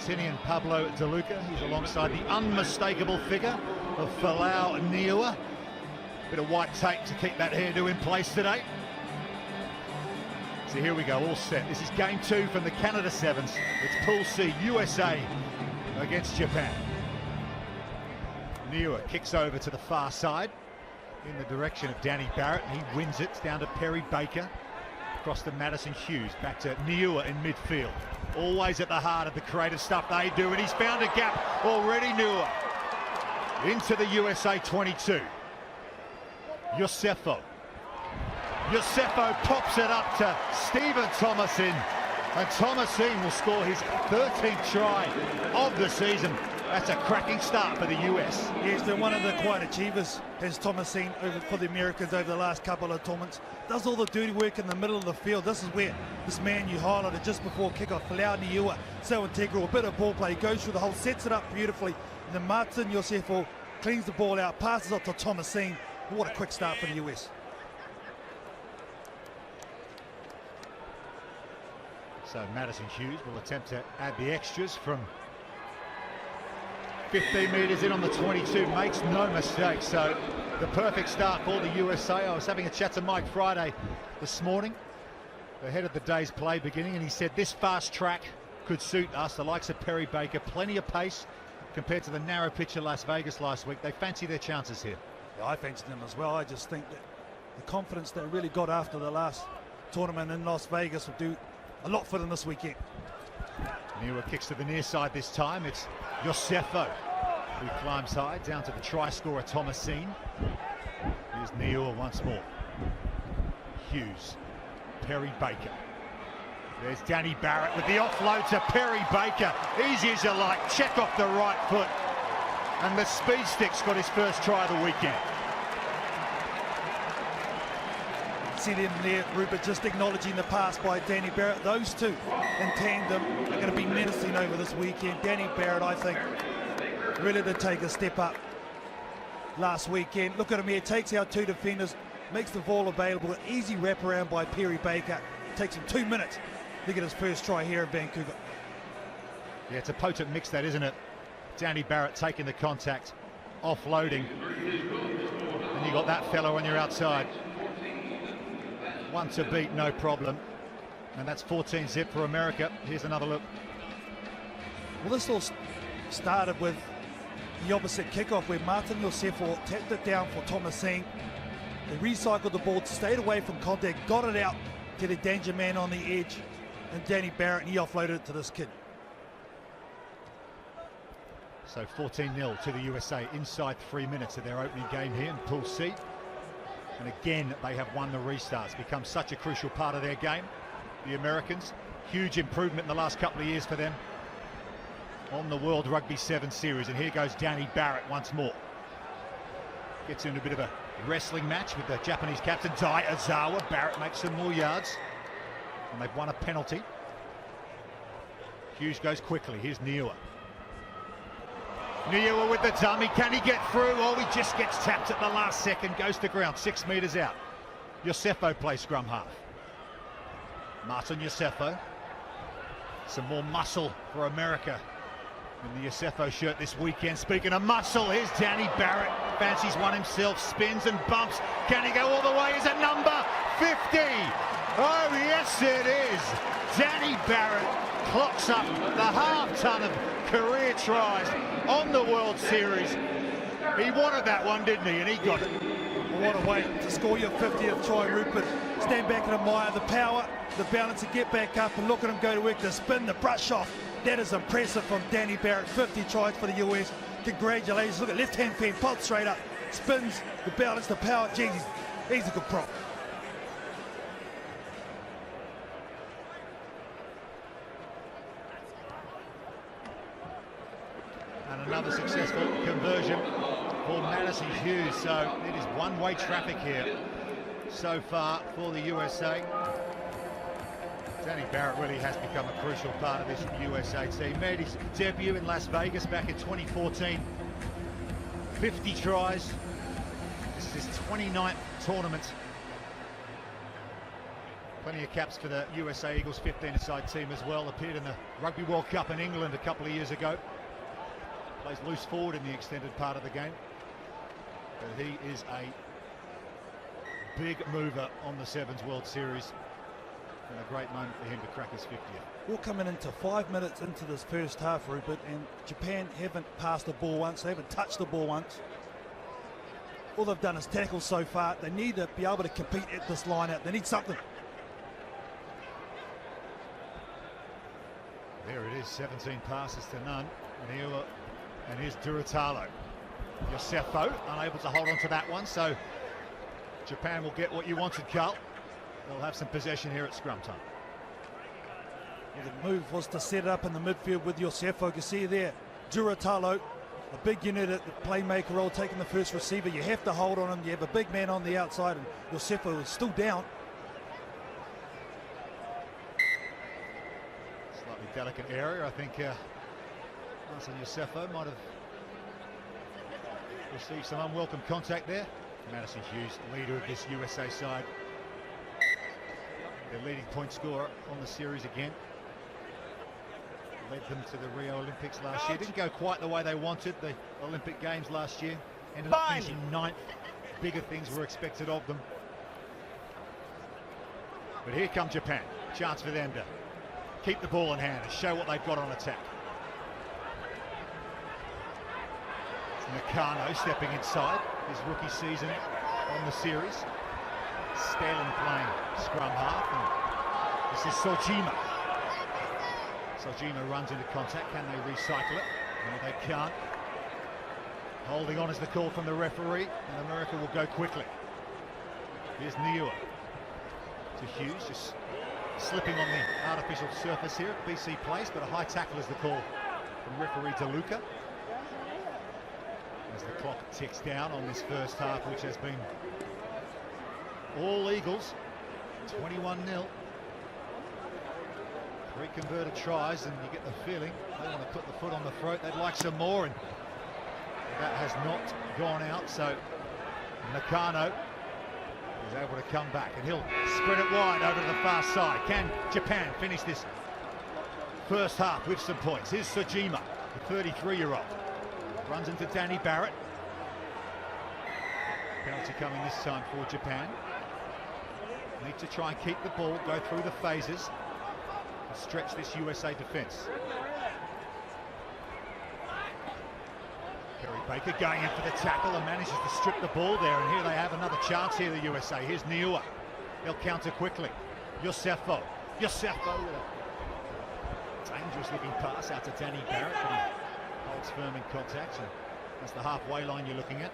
Argentinian Pablo De Luca. He's alongside the unmistakable figure of Falau Niua. Bit of white tape to keep that hairdo in place today. So here we go, all set. This is game 2 from the Canada Sevens. It's Pool C, USA against Japan. Niua kicks over to the far side in the direction of Danny Barrett. He wins it down to Perry Baker. Across to Madison Hughes, back to Niua in midfield. Always at the heart of the creative stuff they do, and he's found a gap already. Niua into the USA 22. Yosefo pops it up to Stephen Thomasin, and Thomasin will score his 13th try of the season. That's a cracking start for the US. Yes, they're one of the quiet achievers, has Thomasin for the Americans over the last couple of tournaments. Does all the dirty work in the middle of the field. This is where this man you highlighted just before kickoff, Falau Niua, so integral, a bit of ball play, goes through the hole, sets it up beautifully, and then Martin Yosefo cleans the ball out, passes it to Thomasin. What a quick start for the US. So Madison Hughes will attempt to add the extras from 15 metres in on the 22, makes no mistake. So the perfect start for the USA. I was having a chat to Mike Friday this morning ahead of the day's play beginning, and he said this fast track could suit us. The likes of Perry Baker, plenty of pace compared to the narrow pitch of Las Vegas last week. They fancy their chances here. Yeah, I fancied them as well. I just think that the confidence they really got after the last tournament in Las Vegas will do a lot for them this weekend. Niua kicks to the near side this time. It's Yosefo who climbs high down to the try scorer Thomasin. Here's Niua once more. Hughes, Perry Baker. There's Danny Barrett with the offload to Perry Baker. Easy as you like, check off the right foot. And the speed stick's got his first try of the weekend. See them there, Rupert, just acknowledging the pass by Danny Barrett. Those two in tandem are going to be menacing over this weekend. Danny Barrett, I think, really did take a step up last weekend. Look at him here, takes out 2 defenders, makes the ball available. An easy wraparound by Perry Baker. It takes him 2 minutes to get his first try here in Vancouver. Yeah, it's a potent mix, that, isn't it? Danny Barrett taking the contact, offloading, and you got that fellow on your outside. One to beat, no problem. And that's 14 zip for America. Here's another look. Well, this all started with the opposite kickoff where Martin Yosefo tapped it down for Thomasin. They recycled the ball, stayed away from contact, got it out to the danger man on the edge, and Danny Barrett, and he offloaded it to this kid. So 14-0 to the USA inside 3 minutes of their opening game here in Pool C. And again, they have won the restarts, become such a crucial part of their game. The Americans, huge improvement in the last couple of years for them on the World Rugby 7 series. And here goes Danny Barrett once more. Gets into a bit of a wrestling match with the Japanese captain, Dai Ozawa. Barrett makes some more yards, and they've won a penalty. Hughes goes quickly. Here's Niua. Niua with the dummy, can he get through? Oh, he just gets tapped at the last second, goes to ground, 6 metres out. Yosefo plays scrum half. Martin Yosefo. Some more muscle for America in the Yosefo shirt this weekend. Speaking of muscle, here's Danny Barrett. Fancies one himself, spins and bumps. Can he go all the way? Is it number 50? Oh, yes, it is. Danny Barrett clocks up the half-ton of career tries on the World Series. He wanted that one, didn't he? And he got it. Well, what a way to score your 50th try, Rupert. Stand back and admire the power, the balance, to get back up and look at him go to work, the spin, the brush off. That is impressive from Danny Barrett. 50 tries for the US. Congratulations. Look at left-hand fan, pops straight up, spins, the balance, the power. Jesus, he's a good prop. And another successful conversion for Madison Hughes. So it is one-way traffic here so far for the USA. Danny Barrett really has become a crucial part of this USA team. Made his debut in Las Vegas back in 2014. 50 tries. This is his 29th tournament Plenty of caps for the USA Eagles 15-a-side team as well. Appeared in the Rugby World Cup in England a couple of years ago. Plays loose forward in the extended part of the game. But he is a big mover on the Sevens World Series. And a great moment for him to crack his 50th. We're coming into 5 minutes into this first half, Rupert, and Japan haven't passed the ball once. They haven't touched the ball once. All they've done is tackle so far. They need to be able to compete at this line out. They need something. There it is, 17 passes to none. And here's Duratalo. Yosefo unable to hold on to that one, so Japan will get what you wanted, Carl. They'll have some possession here at scrum time. Well, the move was to set it up in the midfield with Yosefo. You can see there, Duratalo, a big unit at the playmaker role, taking the first receiver. You have to hold on him. You have a big man on the outside, and Yosefo is still down. Slightly delicate area. I think Marcin Yosefo might have received some unwelcome contact there. Madison Hughes, leader of this USA side. Their leading point scorer on the series again. Led them to the Rio Olympics last year. Didn't go quite the way they wanted. The Olympic Games last year. Ended up finishing 9th. Bigger things were expected of them. But here come Japan. Chance for them to keep the ball in hand and show what they've got on attack. It's Nakano stepping inside his rookie season on the series. Stalin playing scrum half, and this is Sojima. Sojima runs into contact. Can they recycle it? No, they can't. Holding on is the call from the referee, and America will go quickly. Here's Niua to Hughes, just slipping on the artificial surface here at BC Place, but a high tackle is the call from referee DeLuca. As the clock ticks down on this first half, which has been all Eagles, 21-0. 3 converted tries, and you get the feeling they want to put the foot on the throat. They'd like some more, and that has not gone out. So Nakano is able to come back, and he'll spread it wide over to the far side. Can Japan finish this first half with some points? Here's Sojima, the 33-year-old. Runs into Danny Barrett. Penalty coming this time for Japan. Need to try and keep the ball, go through the phases, and stretch this USA defence. Perry Baker going in for the tackle and manages to strip the ball there, and here they have another chance here, the USA. Here's Niua. He'll counter quickly. Yosefo with a dangerous looking pass out to Danny Barrett, but he holds firm in contact, and that's the halfway line you're looking at.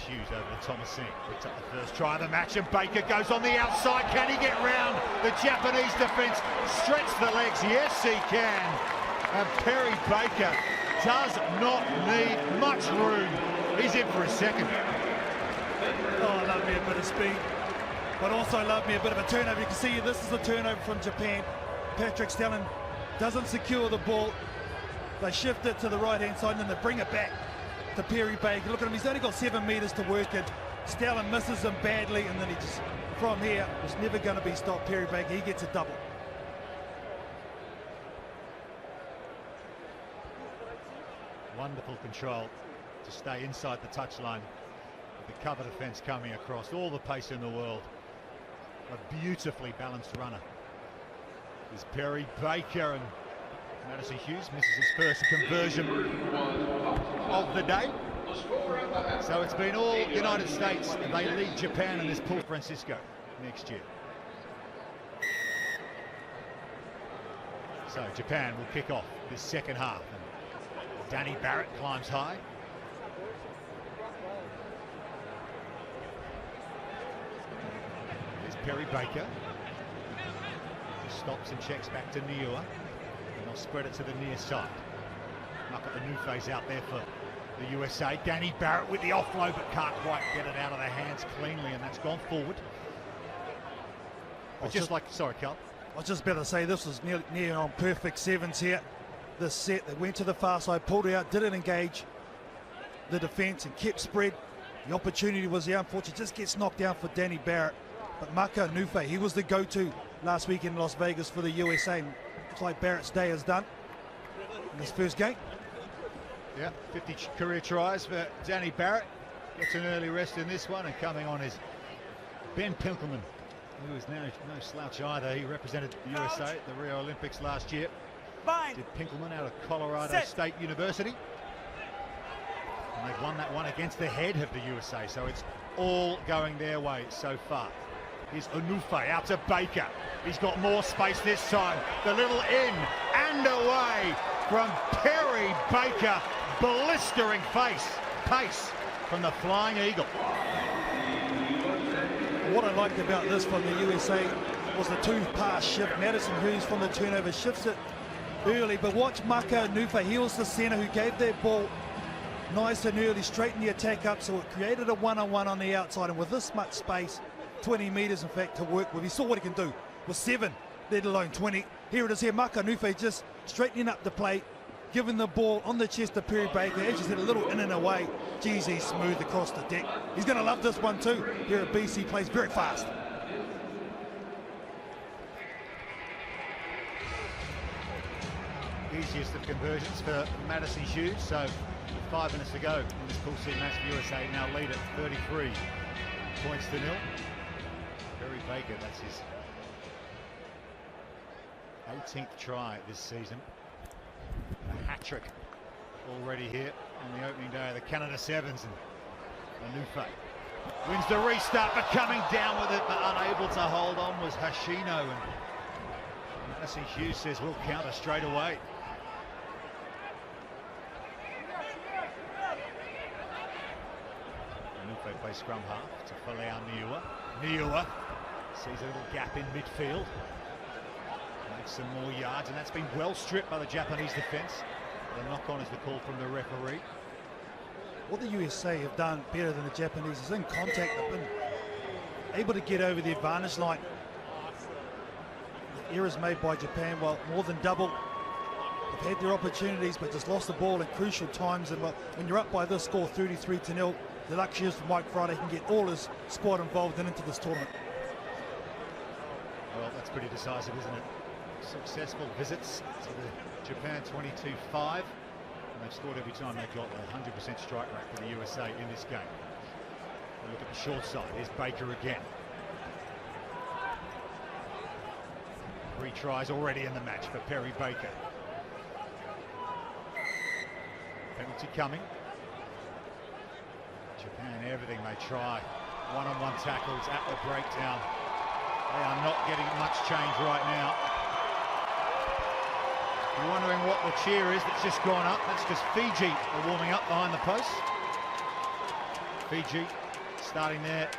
Hughes over to Thomasin, picked up the first try of the match, and Baker goes on the outside. Can he get round the Japanese defence? Stretch the legs, yes he can. And Perry Baker does not need much room. He's in for a second. Oh, I love me a bit of speed, but also love me a bit of a turnover. You can see this is a turnover from Japan. Patrick Stalin doesn't secure the ball. They shift it to the right-hand side, and then they bring it back to Perry Baker. Look at him, he's only got 7 metres to work it. Stalin misses him badly, and then he just, from here, was never going to be stopped. Perry Baker, he gets a double. Wonderful control to stay inside the touchline with the cover defence coming across. All the pace in the world. A beautifully balanced runner is Perry Baker, and Madison Hughes misses his first conversion of the day. So it's been all United States, and they lead Japan in this pool. Francisco next year. So Japan will kick off this second half, and Danny Barrett climbs high. Here's Perry Baker. Just stops and checks back to Niua. And they'll spread it to the near side. Up at the new phase out there for the USA. Danny Barrett with the offload, but can't quite get it out of their hands cleanly, and that's gone forward. Sorry, Carl. I was just about to say, this was near on perfect sevens here. This set, they went to the far side, pulled it out, didn't engage the defence, and kept spread. The opportunity was there, unfortunately, just gets knocked down for Danny Barrett. But Maka Nufe, he was the go-to last week in Las Vegas for the USA. Looks like Barrett's day is done in this first game. Yeah, 50 career tries for Danny Barrett. Gets an early rest in this one, and coming on is Ben Pinkelman, who is now no slouch either. He represented the USA at the Rio Olympics last year. Did Pinkelman out of Colorado State University. And they've won that one against the head of the USA, so it's all going their way so far. Here's Onufe out to Baker. He's got more space this time. The little in and away from Perry Baker. Blistering pace from the Flying Eagle. What I liked about this from the USA was the two-pass shift. Madison Hughes from the turnover shifts it early, but watch Maka Nufe. He was the center who gave that ball nice and early, straightened the attack up, so it created a one-on-one on the outside, and with this much space, 20 metres in fact to work with, he saw what he can do with 7, let alone 20. Here it is here, Maka Nufe just straightening up the play, giving the ball on the chest to Perry Baker. As you said, a little in and away. Geez, he's smooth across the deck. He's going to love this one too. Here at BC, plays very fast. Easiest of conversions for Madison Hughes. So with 5 minutes to go in this pool C match, the USA now lead at 33 points to 0. Perry Baker, that's his 18th try this season. A hat-trick already here on the opening day of the Canada Sevens, and Onufe wins the restart, but coming down with it but unable to hold on was Hashino, and Madison Hughes says we'll counter straight away. Onufe plays scrum half to Folau Niua. Niua sees a little gap in midfield, makes some more yards, and that's been well stripped by the Japanese defence. The knock-on is the call from the referee. What the USA have done better than the Japanese is in contact. They've been able to get over the advantage line. The errors made by Japan, well, more than double. They've had their opportunities, but just lost the ball in crucial times. And well, when you're up by this score, 33-0, the luxury is for Mike Friday. He can get all his squad involved and into this tournament. Well, that's pretty decisive, isn't it? Successful visits to the Japan 22-5. They've scored every time they've got a 100% strike rate for the USA in this game. We'll look at the short side. Here's Baker again. 3 tries already in the match for Perry Baker. Penalty coming. Japan, everything they try. One-on-one tackles at the breakdown. They are not getting much change right now. You're wondering what the cheer is that's just gone up. That's just Fiji are warming up behind the post. Fiji starting their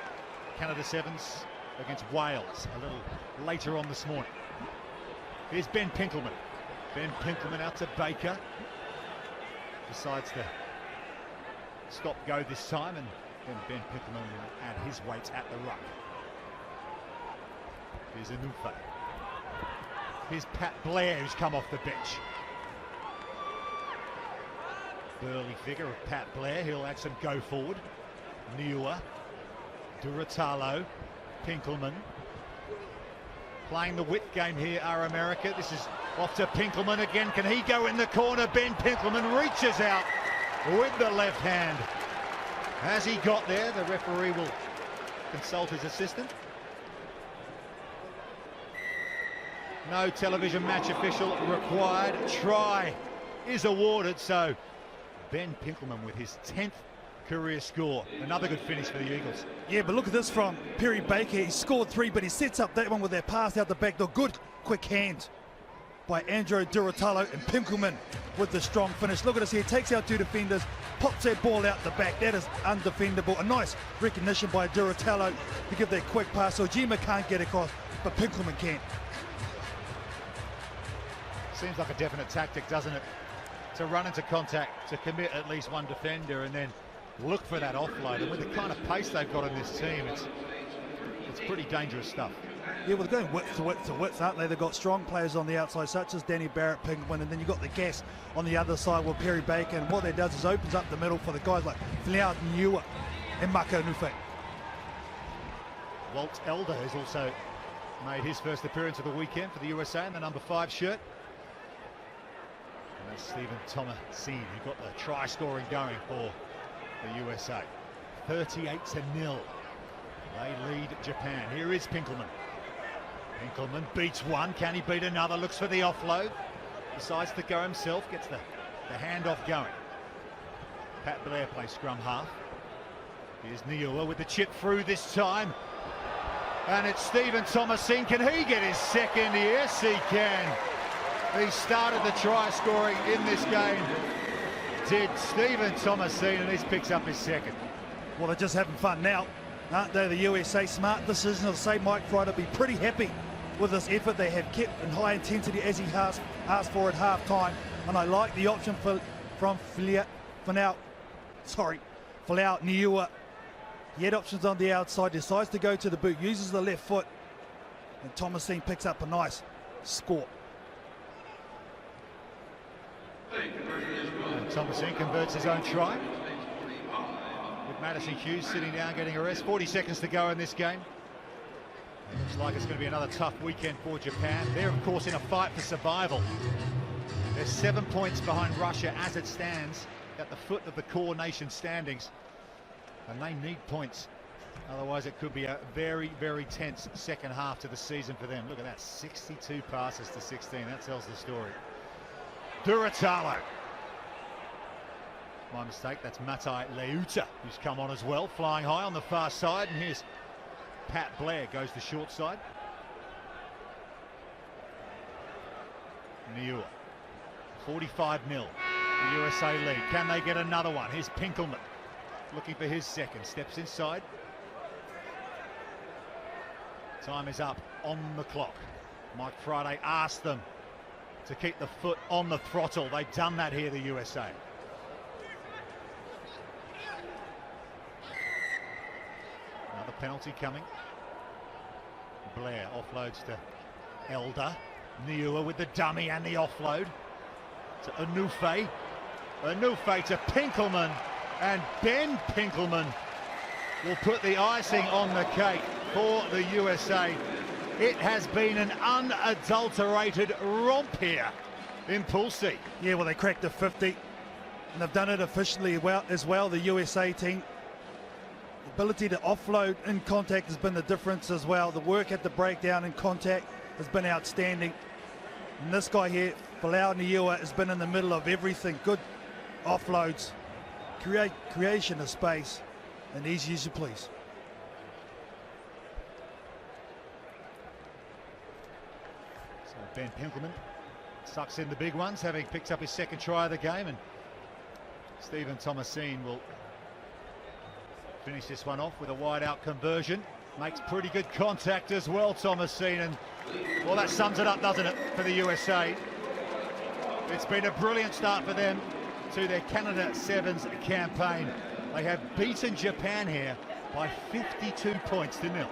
Canada Sevens against Wales a little later on this morning. Here's Ben Pinkelman. Ben Pinkelman out to Baker. Decides to stop go this time, and then Ben Pinkelman will add his weight at the ruck. Here's Onufe. Here's Pat Blair, who's come off the bench. Burly figure of Pat Blair. He'll add some go forward. Niua, Duratalo, Pinkelman. Playing the width game here are America. This is off to Pinkelman again. Can he go in the corner? Ben Pinkelman reaches out with the left hand. Has he got there? The referee will consult his assistant. No television match official required. Try is awarded, so Ben Pinkelman with his 10th career score. Another good finish for the Eagles. Yeah, but look at this from Perry Baker. He scored 3, but he sets up that one with that pass out the back door. Good quick hand by Andrew Duratalo, and Pinkelman with the strong finish. Look at this here, takes out 2 defenders, pops that ball out the back. That is undefendable. A nice recognition by Duratalo to give that quick pass. Ojima can't get across, but Pinkelman can. Seems like a definite tactic, doesn't it? To run into contact, to commit at least one defender, and then look for that offload. And with the kind of pace they've got in this team, it's pretty dangerous stuff. Yeah, well, they're going width to width to width, aren't they? They've got strong players on the outside, such as Danny Barrett, Pinkelman, and then you've got the gas on the other side with Perry Baker. And what that does is opens up the middle for the guys like Folau Niua and Mako Nufe. Walt Elder has also made his first appearance of the weekend for the USA in the number 5 shirt. And that's Stephen Thomasin who got the try scoring going for the USA. 38-0. They lead Japan. Here is Pinkelman. Pinkelman beats one. Can he beat another? Looks for the offload. Decides to go himself. Gets the handoff going. Pat Blair plays scrum half. Here's Niua with the chip through this time. And it's Stephen Thomasin. Can he get his second? Yes, he can. He started the try scoring in this game. Did Stephen Thomasin, and he picks up his second. Well, they're just having fun now, aren't they? The USA, smart decision. I'll say Mike Friday will be pretty happy with this effort they have kept in high intensity as he has asked for at half time. And I like the option from Folau Niua. He had options on the outside, decides to go to the boot, uses the left foot, and Thomasin picks up a nice score. And Thomasin converts his own try. With Madison Hughes sitting down getting a rest. 40 seconds to go in this game. It looks like it's going to be another tough weekend for Japan. They're of course in a fight for survival. They're 7 points behind Russia as it stands at the foot of the core nation standings. And they need points. Otherwise it could be a very, very tense second half to the season for them. Look at that, 62 passes to 16. That tells the story. Duratalo. My mistake, that's Matai Leuta, who's come on as well, flying high on the far side. And here's Pat Blair, goes the short side. Niua, 45-0, the USA lead. Can they get another one? Here's Pinkelman, looking for his second, steps inside. Time is up on the clock. Mike Friday asked them to keep the foot on the throttle. They've done that here, the USA. Another penalty coming. Blair offloads to Elder. Niua with the dummy and the offload to Anufe. Anufe to Pinkelman, and Ben Pinkelman will put the icing on the cake for the USA. It has been an unadulterated romp here in Pool C. Yeah, well, they cracked the 50, and they've done it efficiently as well, the USA team. The ability to offload in contact has been the difference as well. The work at the breakdown in contact has been outstanding. And this guy here, Folau Niua, has been in the middle of everything. Good offloads, creation of space, and easy as you please. So Ben Pinkelman sucks in the big ones, having picked up his second try of the game, and Stephen Thomasin will finish this one off with a wide-out conversion. Makes pretty good contact as well, Thomasin, and well, that sums it up, doesn't it, for the USA. It's been a brilliant start for them to their Canada Sevens campaign. They have beaten Japan here by 52 points to 0.